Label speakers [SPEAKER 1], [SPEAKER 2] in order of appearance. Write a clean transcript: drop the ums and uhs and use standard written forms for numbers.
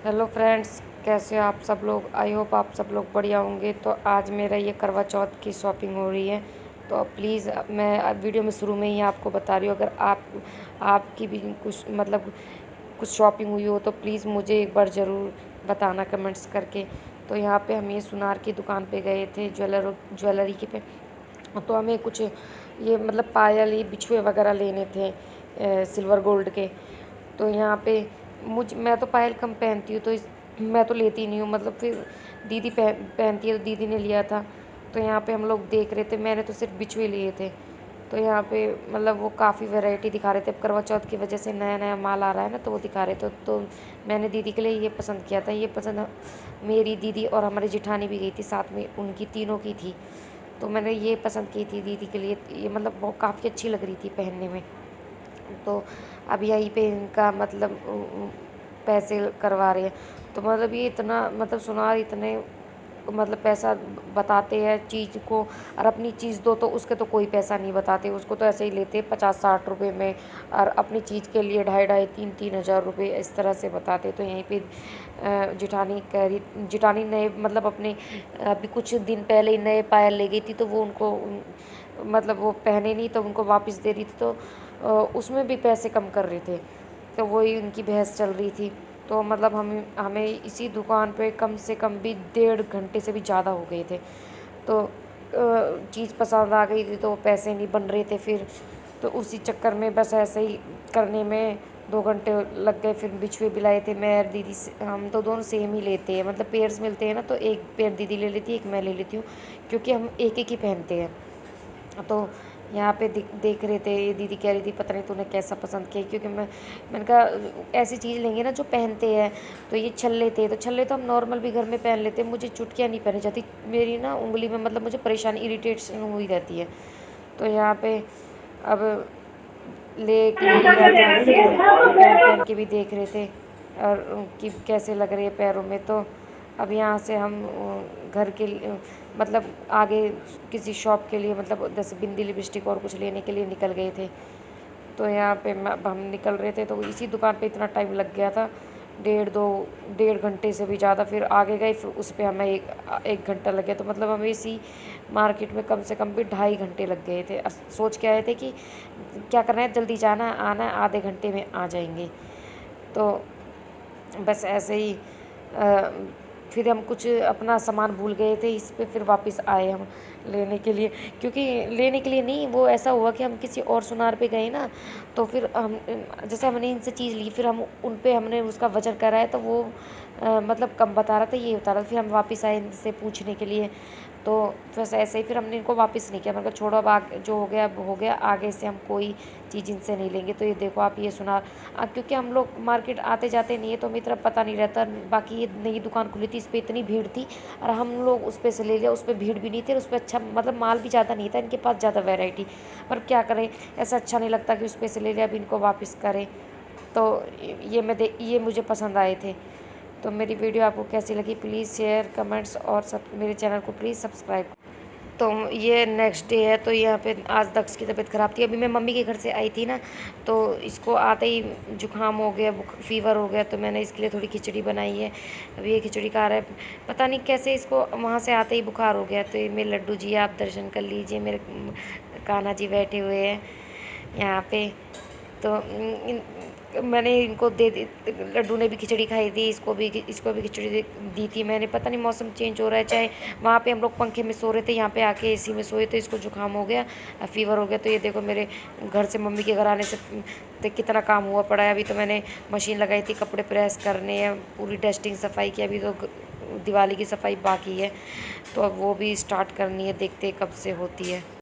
[SPEAKER 1] Hello friends, कैसे हो आप सब लोग। आई होप आप सब लोग बढ़िया होंगे। तो आज मेरा ये करवा चौथ की शॉपिंग हो रही है। तो प्लीज़ मैं वीडियो में शुरू में ही आपको बता रही हूँ, अगर आपकी भी कुछ कुछ शॉपिंग हुई हो तो प्लीज़ मुझे एक बार ज़रूर बताना कमेंट्स करके। तो यहाँ पे हम ये सुनार की दुकान पे गए थे, ज्वेलरी की पे। तो हमें कुछ ये पायल, ये बिछुए वगैरह लेने थे सिल्वर गोल्ड के। तो यहाँ पे मैं तो पायल कम पहनती हूँ, तो मैं तो लेती नहीं हूँ। फिर दीदी पहनती है, तो दीदी ने लिया था। तो यहाँ पे हम लोग देख रहे थे, मैंने तो सिर्फ बिछुए लिए थे। तो यहाँ पे वो काफ़ी वैरायटी दिखा रहे थे। अब करवा चौथ की वजह से नया नया माल आ रहा है ना, तो वो दिखा रहे थे। तो मैंने दीदी के लिए ये पसंद किया था। ये पसंद मेरी दीदी और हमारी जेठानी भी गई थी साथ में, उनकी तीनों की थी। तो मैंने ये पसंद की थी दीदी के लिए। ये वो काफ़ी अच्छी लग रही थी पहनने में। तो अब यहीं पे इनका पैसे करवा रहे हैं। तो ये इतना सुनार इतने पैसा बताते हैं चीज़ को, और अपनी चीज़ दो तो उसके तो कोई पैसा नहीं बताते, उसको तो ऐसे ही लेते 50-60 रुपये में। और अपनी चीज़ के लिए 2,500 3-3 हज़ार रुपये इस तरह से बताते। तो यहीं पे जिठानी कह रही, जिठानी नए अपने अभी कुछ दिन पहले ही नए पायल ले गई थी। तो वो उनको वो पहने नहीं, तो उनको वापस दे रही थी। तो उसमें भी पैसे कम कर रहे थे। तो वही उनकी बहस चल रही थी। तो हमें इसी दुकान पे कम से कम भी 1.5 घंटे से भी ज़्यादा हो गए थे। तो चीज़ पसंद आ गई थी, तो पैसे नहीं बन रहे थे फिर। तो उसी चक्कर में बस ऐसे ही करने में 2 घंटे लग गए। फिर बिछुए भी लाए थे मैं और दीदी हम तो दोनों सेम ही लेते हैं, पेयर्स मिलते हैं ना, तो एक पेयर दीदी ले लेती है, एक मैं ले लेती हूँ, क्योंकि हम एक एक ही पहनते हैं। तो यहाँ पे देख रहे थे, ये दीदी कह रही थी पता नहीं तूने कैसा पसंद किया, क्योंकि मैंने कहा ऐसी चीज़ लेंगे ना जो पहनते हैं। तो ये छल्ले थे, तो छल्ले तो हम नॉर्मल भी घर में पहन लेते हैं, मुझे चुटकियाँ नहीं पहनी जाती। मेरी ना उंगली में मुझे परेशानी, इरिटेशन हुई रहती है। तो यहाँ पे अब ले लिया था। फिर पहन के भी देख रहे थे और कि कैसे लग रहे हैं पैरों में। तो अब यहाँ से हम घर के आगे किसी शॉप के लिए जैसे बिंदी, लिपस्टिक और कुछ लेने के लिए निकल गए थे। तो यहाँ पे हम निकल रहे थे, तो इसी दुकान पे इतना टाइम लग गया था, 1.5 से भी ज़्यादा। फिर आगे गए, फिर उस पर हमें एक घंटा लग गया। तो हमें इसी मार्केट में कम से कम भी 2.5 घंटे लग गए थे। सोच के आए थे कि क्या करना है, जल्दी जाना आना, आधे घंटे में आ जाएंगे। तो बस ऐसे ही फिर हम कुछ अपना सामान भूल गए थे इस पे, फिर वापस आए हम लेने के लिए। क्योंकि लेने के लिए नहीं, वो ऐसा हुआ कि हम किसी और सुनार पे गए ना, तो फिर हम जैसे हमने इनसे चीज़ ली, फिर हम उन पे हमने उसका वजन कराया, तो वो कम बता रहा था, ये बता रहा था। फिर हम वापस आए इनसे पूछने के लिए। तो बस ऐसे ही फिर हमने इनको वापस नहीं किया। छोड़ो, अब आगे जो हो गया अब हो गया, आगे से हम कोई चीज़ इनसे नहीं लेंगे। तो ये देखो आप, ये सुनार क्योंकि हम लोग मार्केट आते जाते नहीं है, तो हमें इतना पता नहीं रहता। बाकी ये नई दुकान खुली थी, इस पर इतनी भीड़ थी, और हम लोग उस पर से ले लिया। उस पर भीड़ भी नहीं थी, और उस पर अच्छा माल भी ज़्यादा नहीं था, इनके पास ज़्यादा वैरायटी। पर क्या करें, ऐसा अच्छा नहीं लगता कि उस पर से ले लिया, अब इनको वापस करें। तो ये मुझे पसंद आए थे। तो मेरी वीडियो आपको कैसी लगी, प्लीज़ शेयर, कमेंट्स, और मेरे चैनल को प्लीज़ सब्सक्राइब। तो ये नेक्स्ट डे है। तो यहाँ पे आज दक्ष की तबीयत ख़राब थी। अभी मैं मम्मी के घर से आई थी ना, तो इसको आते ही जुकाम हो गया, फीवर हो गया। तो मैंने इसके लिए थोड़ी खिचड़ी बनाई है। अभी ये खिचड़ी खा रहा है, पता नहीं कैसे इसको वहाँ से आते ही बुखार हो गया। तो ये मेरे लड्डू जी, आप दर्शन कर लीजिए, मेरे कान्हा जी बैठे हुए हैं यहाँ पे। तो मैंने इनको दे दी, लड्डू ने भी खिचड़ी खाई थी, इसको भी खिचड़ी दी थी मैंने। पता नहीं मौसम चेंज हो रहा है, चाहे वहाँ पे हम लोग पंखे में सो रहे थे, यहाँ पे आके एसी में सोए, तो इसको जुकाम हो गया, फीवर हो गया। तो ये देखो, मेरे घर से मम्मी के घर आने से कितना काम हुआ पड़ा है। अभी तो मैंने मशीन लगाई थी, कपड़े प्रेस करने हैं, पूरी डस्टिंग सफाई की। अभी तो दिवाली की सफाई बाकी है, तो अब वो भी स्टार्ट करनी है, देखते कब से होती है।